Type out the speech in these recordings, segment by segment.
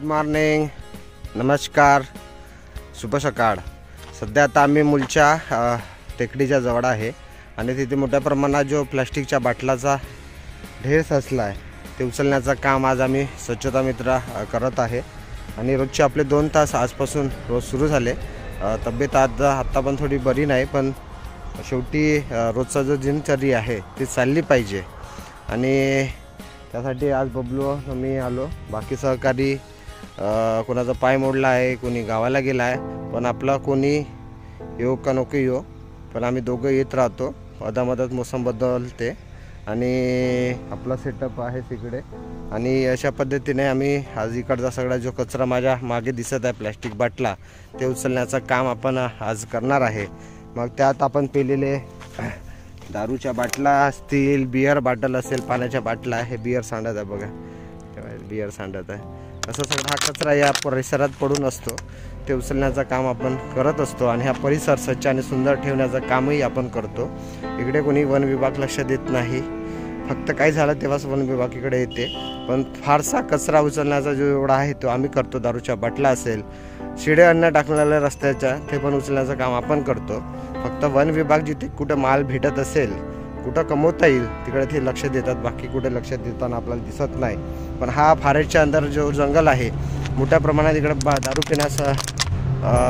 Morning, नमस्कार, शुभ सकाळ। सध्या आता आम्ही मूलच्या टेकडीच्या जवळ आहे आणि तिथे मोठ्या प्रमाणात जो प्लास्टिकच्या बाटलाचा ढेर साचला आहे ते उचलण्याचं काम आज आम्ही स्वच्छता मित्र करत आहे। आणि रोजचे आपले 2 तास आजपासून रोज सुरू झाले। तब्येत आता पण थोडी बरी नाही, पण शेवटी रोजचा जो दिनचर्या आहे ती चालली पाहिजे आणि त्यासाठी आज बबलू मी आलो। बाकी सहकारी कोणाचा पाय मोडला आहे, कोणी गावाला गेला आहे, पण आपला कोणी येऊ का नको येऊ पण आम्ही दोघं येत राहतो। अदामधात मोसम बदलते आणि आपला सेटअप आहे तिकडे आणि अशा पद्धतीने आम्ही आज इकडचा सगळा जो कचरा माझ्या मागे दिसत आहे प्लास्टिक बाटला ते उचलण्याचं काम आपण आज करणार आहे। मग त्यात आपण पेलेले दारूच्या बाटला असतील, बियर बाटल असेल, पाण्याच्या बाटला आहे, बियर सांडत आहे बघा, बियर सांडत आहे, असं सगळा हा कचरा या परिसरात पडून असतो ते उचलण्याचं काम आपण करत असतो आणि हा परिसर स्वच्छ आणि सुंदर ठेवण्याचं कामही आपण करतो। इकडे कोणी वन विभाग लक्ष देत नाही, फक्त काय झालं तेव्हाच वन विभाग इकडे येते, पण फारसा कचरा उचलण्याचा जो एवढा आहे तो आम्ही करतो। दारूच्या बाटला असेल, शिडे अन्न टाकलेल्या रस्त्याच्या ते पण उचलण्याचं काम आपण करतो। फक्त वन विभाग जिथे कुठं माल भेटत असेल, कुठं कमवता येईल तिकडे ते लक्ष देतात, बाकी कुठे लक्ष देताना आपल्याला दिसत नाही। पण हा फॉरेस्टच्या अंदर जो जंगल आहे मोठ्या प्रमाणात इकडे दारू पिण्यास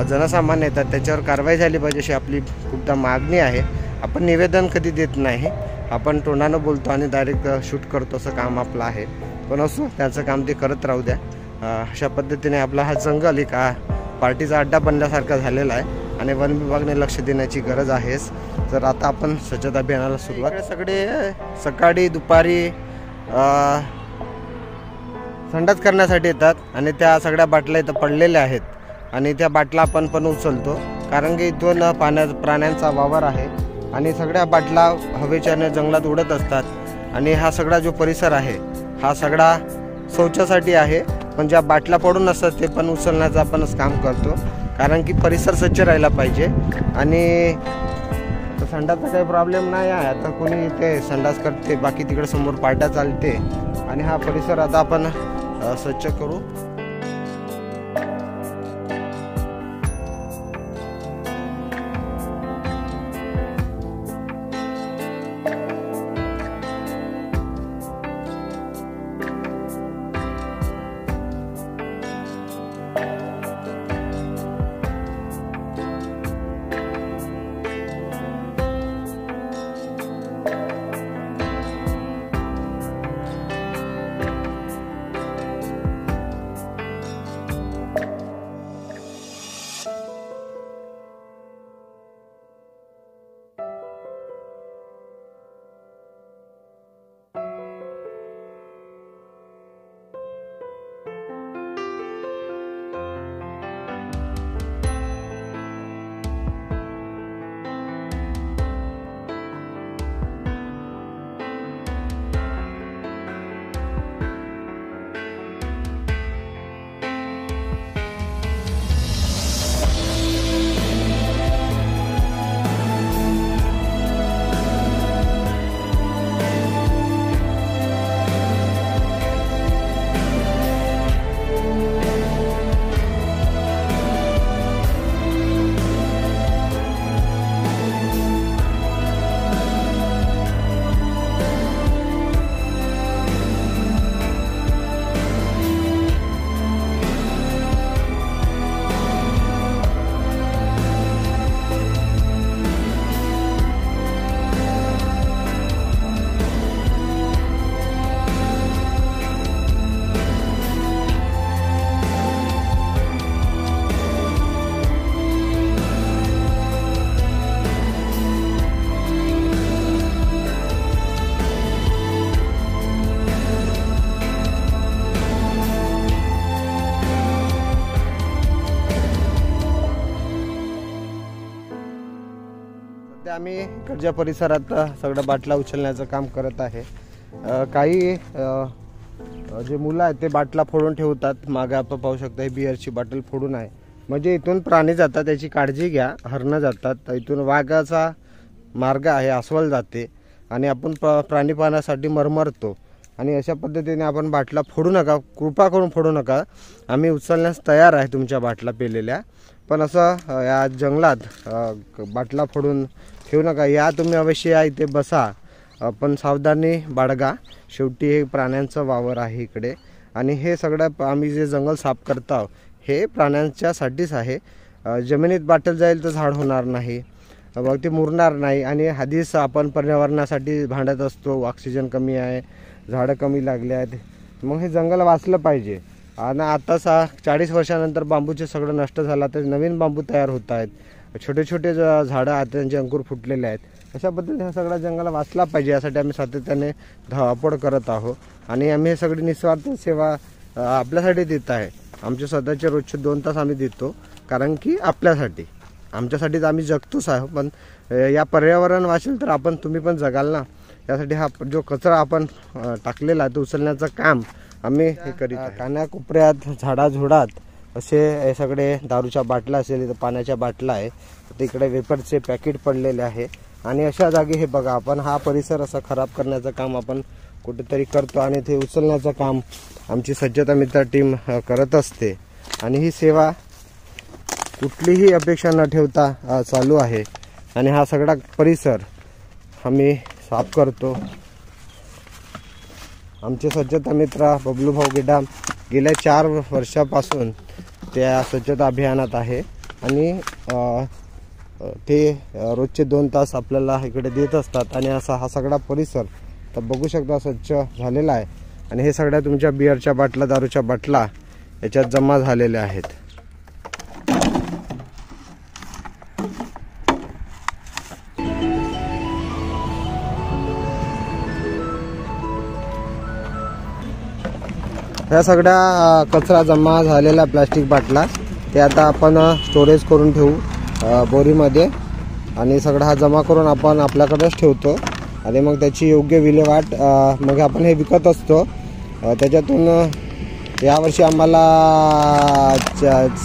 जनसामान्य येतात, त्याच्यावर कारवाई झाली पाहिजे अशी आपली खूपदा मागणी आहे। आपण निवेदन कधी देत नाही, आपण तोंडानं बोलतो आणि डायरेक्ट शूट करतो, असं काम आपलं आहे। पण असो, त्याचं काम ते करत राहू द्या। अशा पद्धतीने आपला हा जंगल एक पार्टीचा अड्डा बनल्यासारखा झालेला आहे आणि वन विभागाने लक्ष देण्याची गरज आहेच। तर आता आपण स्वच्छता अभियानाला सुरुवात, सगळे सकाळी दुपारी संडास करण्यासाठी येतात आणि त्या सगळ्या बाटल्या इथं पडलेल्या आहेत आणि त्या बाटला आपण पण उचलतो, कारण की इथून प्राण्यांचा वावर आहे आणि सगळ्या बाटला हवेच्या जंगलात उडत असतात आणि हा सगळा जो परिसर आहे हा सगळा शौचासाठी आहे, पण ज्या बाटला पडून असतात ते पण उचलण्याचं आपणच काम करतो, कारण की परिसर स्वच्छ राहायला पाहिजे। आणि संडासचा काही प्रॉब्लेम नाही आहे, आता कोणी इथे संडास करते, बाकी तिकडे समोर पार्ट्या चालते आणि हा परिसर आता आपण स्वच्छ करू। आम्ही इकडच्या परिसरात सगळं बाटला उचलण्याचं काम करत आहे। काही जे मुलं आहेत ते बाटला फोडून ठेवतात, मागे आपण पाहू शकता ही बियरची बाटल फोडून आहे, म्हणजे इथून प्राणी जातात त्याची काळजी घ्या, हरणं जातात, इथून वाघाचा मार्ग आहे अस्वल जाते आणि आपण प्राणी पाहण्यासाठी मरमरतो, आणि अशा पद्धतीने आपण बाटला फोडू नका, कृपा करून फोडू नका. आम्ही उचलण्यास तयार आहे तुमच्या बाटला पेलेल्या, पण असं या जंगलात बाटला फोडून ठेवू नका. या तुम्ही अवश्य या, इथे बसा, पण सावधानी बाळगा. शेवटी हे प्राण्यांचं वावर आहे इकडे, आणि हे सगळं आम्ही जे जंगल साफ करतो हे प्राण्यांच्यासाठीच आहे. जमिनीत बाटल जाईल तर झाड होणार नाही, मग ते मुरणार नाही. आणि आधीच आपण पर्यावरणासाठी भांडत असतो, ऑक्सिजन कमी आहे, झाडं कमी लागले आहेत, मग हे जंगल वाचलं पाहिजे. आणि आता 40 वर्षानंतर बांबूचे सगळं नष्ट झाला तर नवीन बांबू तयार होत आहेत. छोटे छोटे झाडं आहेत, त्यांचे अंकुर फुटलेले आहेत. अशा पद्धतीने हा सगळा जंगल वाचला पाहिजे, यासाठी आम्ही सातत्याने धावपळ करत आहोत. आणि आम्ही हे सगळी निस्वार्थ सेवा आपल्यासाठी देत आहे. आमचे स्वतःचे रोजचे 2 तास आम्ही देतो, कारण की आपल्यासाठी, आमच्यासाठीच आम्ही जगतोच आहोत. पण या पर्यावरण वाचेल तर आपण, तुम्ही पण जगाल ना. यासाठी हा जो कचरा आपण टाकलेला तो उचलण्याचं काम आम्ही हे करीत आहे. कानाकोपऱ्यात, झाडाझुडात असे हे सगळे दारूच्या बाटल्या असेल, इथं पाण्याच्या बाटला आहे, तिकडे वेफरचे पॅकेट पडलेले आहे. आणि अशा जागी हे बघा, आपण हा परिसर असा खराब करण्याचं काम आपण कुठेतरी करतो, आणि ते उचलण्याचं काम आमची सज्जता मित्र टीम करत असते. आणि ही सेवा कुठलीही अपेक्षा न ठेवता चालू आहे. आणि हा सगळा परिसर आम्ही साफ करतो. आमचे स्वच्छता मित्र बबलू भाऊ गेडाम गेल्या 4 वर्षापासून त्या स्वच्छता अभियानात आहे, आणि ते रोजचे 2 तास आपल्याला इकडे देत असतात. आणि असा हा सगळा परिसर तर बघू शकता स्वच्छ झालेला आहे. आणि हे सगळ्या तुमच्या बिअरच्या बाटला, दारूच्या बाटला याच्यात जमा झालेल्या आहेत. ह्या सगळ्या कचरा जमा झालेला प्लास्टिक बाटला ते आता आपण स्टोरेज करून ठेवू बोरीमध्ये. आणि सगळा हा जमा करून आपण आपल्याकडेच ठेवतो, आणि मग त्याची योग्य विल्हेवाट मग आपण हे विकत असतो. त्याच्यातून यावर्षी आम्हाला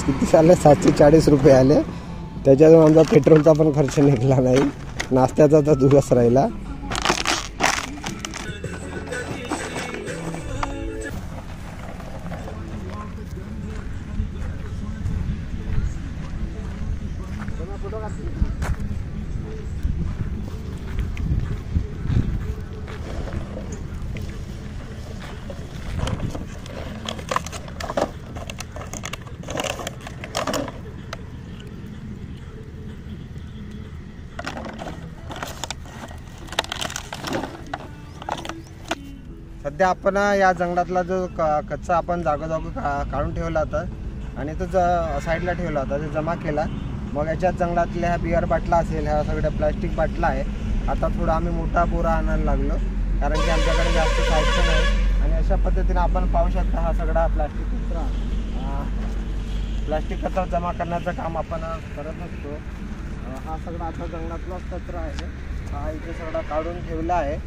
किती आले, 740 रुपये आले. त्याच्यातून आमचा पेट्रोलचा पण खर्च निघाला नाही, नाश्त्याचा तर दूरच राहिला. सध्या आपण या जंगलातला जो कच्चा आपण जागोजागी काढून ठेवला होता, आणि तो साईडला ठेवला होता, ते जमा केला. मग याच्यात जंगलातल्या ह्या बिअर बाटला असेल, ह्या सगळ्या प्लास्टिक बाटला आहे. आता थोडा आम्ही मोठा बोरा आणायला लागलो, कारण की आमच्याकडे जास्त साहित्य नाही. आणि अशा पद्धतीने आपण पाहू शकता हा सगळा प्लास्टिक कचरा जमा करण्याचं काम आपण करत असतो. हा सगळा आता जंगलातलाच कचरा आहे, हा इथे सगळा काढून ठेवला आहे.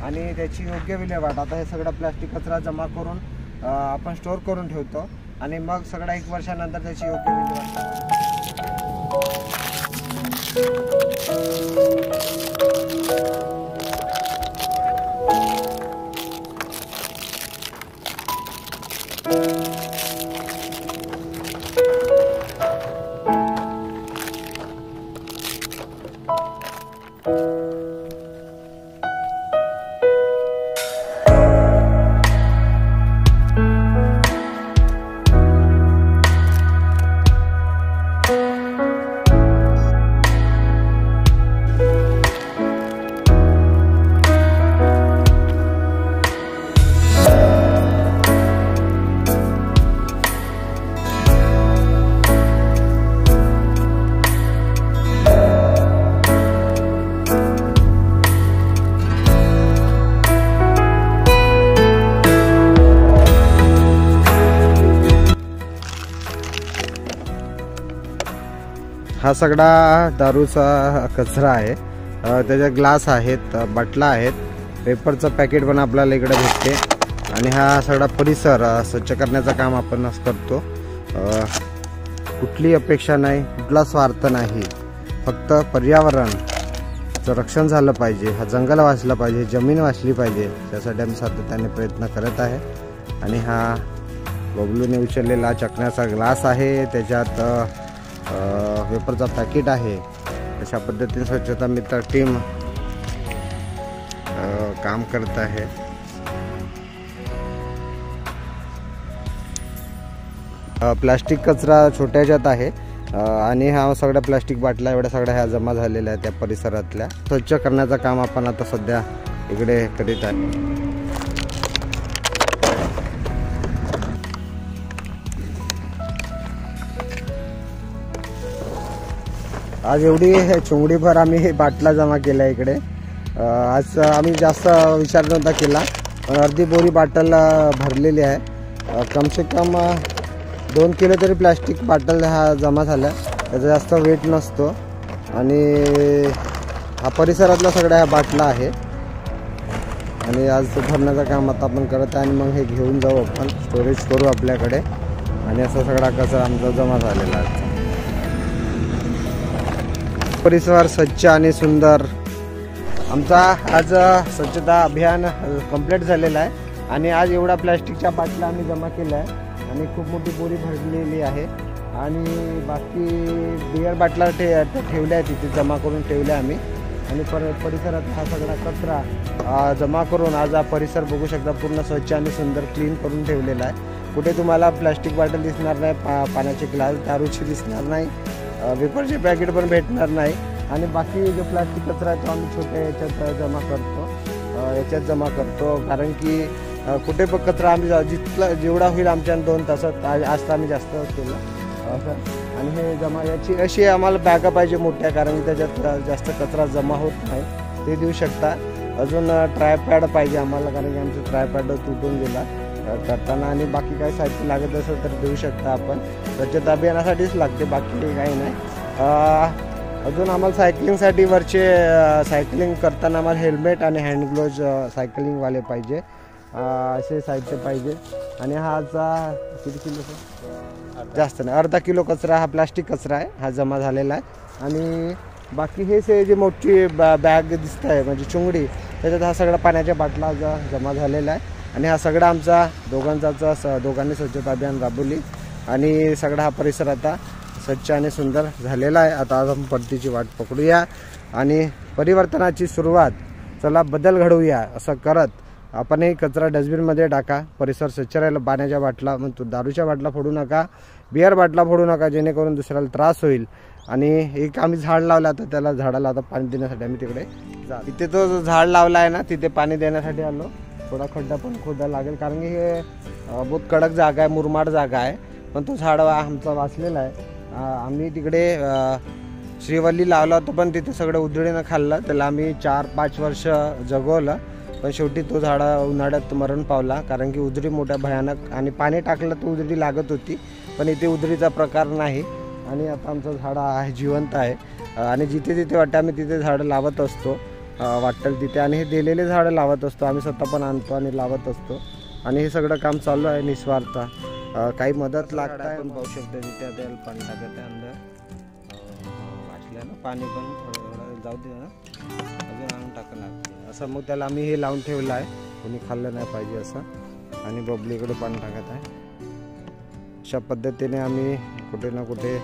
आणि त्याची योग्य विल्हेवाट, आता हे सगळा प्लास्टिक कचरा जमा करून आपण स्टोर करून ठेवतो, आणि मग सगळा 1 वर्षानंतर त्याची योग्य विल्हेवाट. हा सगळा दारूचा कचरा आहे, त्याचे ग्लास आहेत, बाटला आहेत, पेपरचं पॅकेट पण आपल्याला इकडे भेटते. आणि हा सगळा परिसर स्वच्छ करण्याचं काम आपण करतो. कुठली अपेक्षा नाही, कुठला स्वार्थ नाही, फक्त पर्यावरण चं रक्षण झालं पाहिजे, हा जंगल वाचलं पाहिजे, जमीन वाचली पाहिजे, त्यासाठी आम्ही सातत्याने प्रयत्न करत आहे. आणि हा बबलूने उचललेला चकण्याचा ग्लास आहे, त्याच्यात वेपरचा पॅकेट आहे. अशा पद्धतीने स्वच्छता मित्र टीम काम करत आहे. प्लास्टिक कचरा छोट्याच्यात आहे आणि हा सगळ्या प्लास्टिक बाटल्या एवढ्या सगळ्या ह्या जमा झालेल्या आहेत त्या परिसरातल्या. स्वच्छ करण्याचं काम आपण आता सध्या इकडे करीत आहे. आज एवढी चुंगडीभर आम्ही बाटला जमा केल्या इकडे. आज आम्ही जास्त विचार नव्हता केला, पण अर्धी बोरी बाटल भरलेली आहे. कम से कम 2 किलो तरी प्लास्टिक बाटल हा जमा झाला. त्याचा जास्त वेट नसतो आणि हा परिसरातला सगळ्या ह्या बाटला आहे. आणि आज भरण्याचं काम आता आपण करत आहे आणि मग हे घेऊन जाऊ आपण, स्टोरेज करू आपल्याकडे. आणि असा सगळा कचरा आमचा जमा झालेला आहे. परिसर स्वच्छ आणि सुंदर. आमचा आज स्वच्छता अभियान कंप्लीट झालेला आहे आणि आज एवढा प्लास्टिकच्या बाटल्या आम्ही जमा केल्या आहे आणि खूप मोठी बोरी भरलेली आहे. आणि बाकी बियर बाटला ठेवल्या आहे तिथे, जमा करून ठेवल्या आम्ही. आणि परिसरात हा सगळा कचरा जमा करून आज हा परिसर बघू शकता पूर्ण स्वच्छ आणि सुंदर क्लीन करून ठेवलेला आहे. कुठे तुम्हाला प्लास्टिक बाटल दिसणार नाही, पाण्याचे ग्लास, दारूची दिसणार नाही, वेपरचे पॅकेट पण भेटणार नाही. आणि बाकी जो प्लास्टिक कचरा आहे तो आम्ही छोट्या याच्यात जमा करतो, कारण की कुठे पण कचरा आम्ही जेवढा होईल आमच्या 2 तासात, आज तर आम्ही जास्त केलं असं. आणि हे जमा याची अशी आम्हाला बॅगा पाहिजे मोठ्या, कारण की त्याच्यात जास्त कचरा जमा होत नाही, ते देऊ शकता. अजून ट्रायपॅड पाहिजे आम्हाला, कारण की आमचं ट्रायपॅड तुटून गेला करताना. आणि बाकी काही साहित्य लागत असेल तर देऊ शकता आपण, स्वच्छता अभियानासाठीच लागते, बाकी काही नाही. अजून आम्हाला सायकलिंगसाठी वरचे सायकलिंग करताना आम्हाला हेल्मेट आणि हँड ग्लोव्ज सायकलिंगवाले पाहिजे, असे साहित्य पाहिजे. आणि हा किती किलो, जास्त नाही, अर्धा किलो कचरा हा प्लास्टिक कचरा आहे, हा जमा झालेला आहे. आणि बाकी हे जे मोठी बॅग दिसत आहे म्हणजे चुंगडी, त्याच्यात हा सगळा पाण्याच्या बाटला जमा झालेला आहे. आणि हा सगळा आमचा दोघांनी स्वच्छता अभियान राबवली आणि सगळा हा परिसर आता स्वच्छ आणि सुंदर झालेला आहे. आता आज आपण परतीची वाट पकडूया आणि परिवर्तनाची सुरुवात, चला बदल घडवूया असं करत आपणही कचरा डस्टबिनमध्ये टाका. परिसर स्वच्छ राहिला. पाण्याच्या बाटला, मग तो दारूच्या बाटला फोडू नका, बियर बाटला फोडू नका, जेणेकरून दुसऱ्याला त्रास होईल. आणि एक आम्ही झाड लावला, तर त्याला झाडाला आता पाणी देण्यासाठी आम्ही तिकडे तिथे तो झाड लावला आहे ना, तिथे पाणी देण्यासाठी आलो. थोडा खड्डा पण खोदा लागेल, कारण की हे बहुत कडक जागा आहे, मुरमाड जागा आहे, पण तो झाड आमचा वाचलेला आहे. आम्ही तिकडे श्रीवल्ली लावला होता, पण तिथे सगळं उधळीनं खाल्लं. त्याला आम्ही 4-5 वर्ष जगवलं, पण शेवटी तो झाड उन्हाळ्यात मरण पावला, कारण की उधळी मोठ्या भयानक. आणि पाणी टाकलं तर उधळी लागत होती, पण इथे उधळीचा प्रकार नाही. आणि आता आमचं झाड आहे, जिवंत आहे. आणि जिथे जिथे वाटतं आम्ही तिथे झाडं लावत असतो, वाटेल तिथे. आणि हे दिलेले झाडं लावत असतो, आम्ही स्वतः पण आणतो आणि लावत असतो. आणि हे सगळं काम चालू आहे निस्वार्थ. काही मदत लागत आहे, पण पाहू शकता तिथे त्याला पाणी टाकत आहे अंदर वाटल्यानं, पाणी पण थोडं जाऊ दे ना, अजून आणून टाकायला लागते असं. मग त्याला आम्ही हे लावून ठेवलं आहे, कोणी खाल्लं नाही पाहिजे असं. आणि बबलीकडे पाणी टाकत आहे. अशा पद्धतीने आम्ही कुठे ना कुठे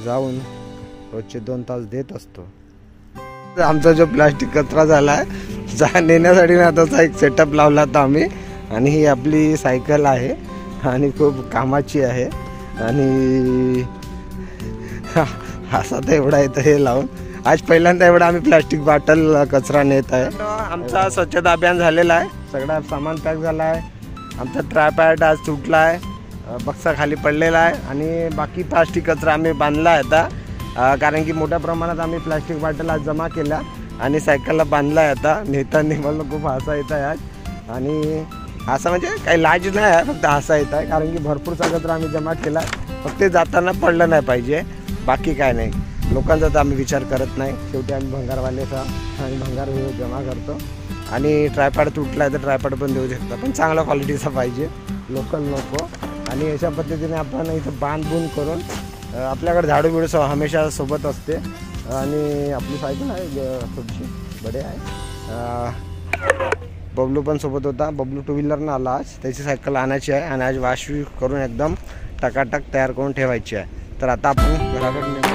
जाऊन रोजचे 2 तास देत असतो. आमचा जो प्लास्टिक कचरा झाला आहे नेण्यासाठी आताचा एक सेटअप लावला होता आम्ही. आणि ही आपली सायकल आहे आणि खूप कामाची आहे. आणि असा तर एवढा येतं हे लावून. आज पहिल्यांदा एवढा आम्ही प्लास्टिक बाटल कचरा नेत आहे. आमचा स्वच्छता अभियान झालेला आहे, सगळा सामान पॅक झाला आहे. आमचा ट्रायपॅड आज तुटला आहे, बक्सा खाली पडलेला आहे. आणि बाकी प्लास्टिक कचरा आम्ही बांधला आहे आता, कारण की मोठ्या प्रमाणात आम्ही प्लास्टिक बाटल आज जमा केल्या आणि सायकलला बांधला आहे. आता नेताना मला खूप हसा येत आहे आज. आणि असं म्हणजे काही लाज नाही आहे, फक्त हसा येत आहे, कारण की भरपूरचा कचरा आम्ही जमा केला. फक्त जाताना पडलं नाही पाहिजे, बाकी काय नाही. लोकांचा तर आम्ही विचार करत नाही. शेवटी आम्ही भंगारवालेचा आणि भंगार जमा करतो. आणि ट्रायपॅड तुटला आहे तर ट्रायपॅड पण देऊ शकता, पण चांगल्या क्वालिटीचा पाहिजे, लोकल नको. आणि अशा पद्धतीने आपण इथं बांधबून करून आपल्याकडे झाडू बिडू हमेशा सोबत असते. आणि आपली सायकल आहे थोडीशी बडे आहे. बबलू पण सोबत होता. बबलू टू व्हीलरनं आला आज. त्याची सायकल आणायची आहे आणि आज वाशवी करून एकदम टकाटक तयार करून ठेवायची आहे. तर आता आपण घराकडे